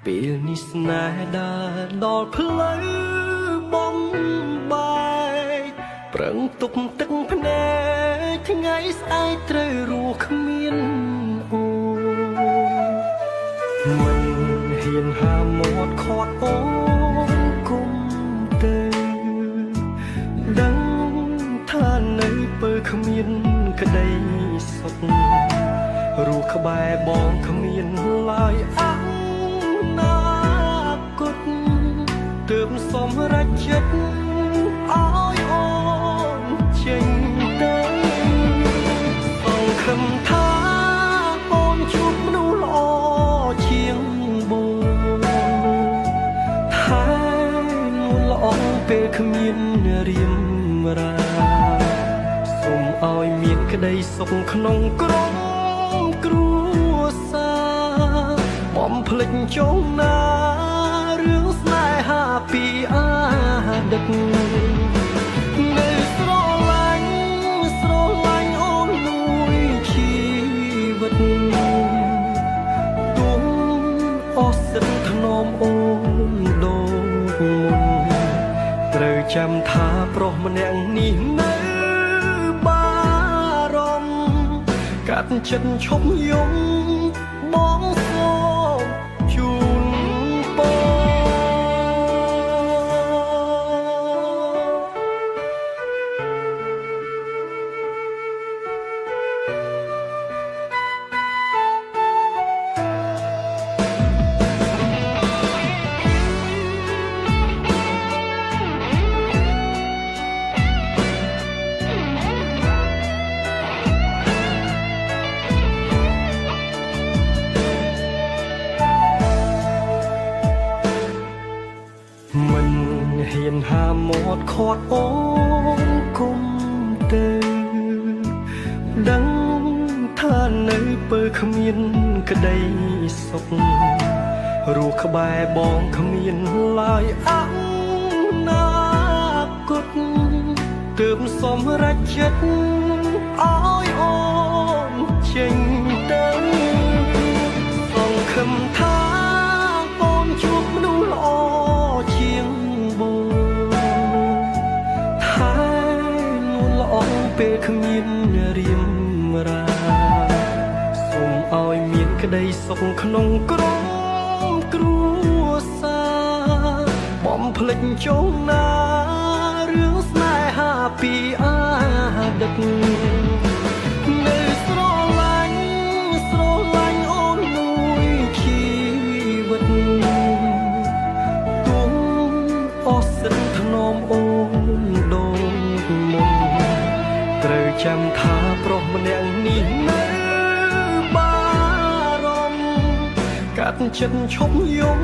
ពេលនេះស្នេហ៍ដើរដល់ផ្លូវបំបែកប្រឹងទប់ទឹកភ្នែកថ្ងៃស្អែកត្រូវរស់គ្មានអូមិនហ៊ានហាមាត់ខាត់អូនគុំទៅដឹងថានៅពើគ្មានក្តីសុខរស់ក្បែរបងគ្មានឡើយអនាគតទើបសម្រេចចិត្តឲ្យអូនចេញទៅសង្ឃឹមថាអូនជួបមនុស្សល្អជាងបងថានួនល្អពេលគ្មានរៀមរាសូមឲ្យមានក្តីសុខក្នុងក្រុមគ្រួសារបំភ្លេចចុងណារឿងស្នេហាពីអតីតនៅស្រឡាញ់អូនមួយជីវិតទុំអស់សិទ្ធថ្នមអូនដូចមុនត្រូវចាំថាប្រុសម្នាក់នេះនៅបារម្ភកាត់ចិត្តឈប់យំបងសូមជូនពរមិនហ៊ានហាមាត់ខាត់អូនគុំទៅដឹងថានៅពើគ្មានក្តីសុខរស់ក្បែរបងគ្មានឡើយអនាគតទើបសម្រេចចិត្តឲ្យអូនចេញទៅសង្ឃឹមថាអូនជួបមនុស្សល្អជាងបងថានួនល្អពេលគ្មានរៀមរាសូមឲ្យមានក្តីសុខក្នុងក្រុមគ្រួសារបំភ្លេចចុងណារឿងស្នេហាពីអតីតនៅស្រឡាញ់អូនមួយជីវិតទុំអស់សិទ្ធថ្នមអូនដូចមុនត្រូវចាំថាប្រុសម្នាក់នេះនៅបារម្ភកាត់ចិត្តឈប់យំ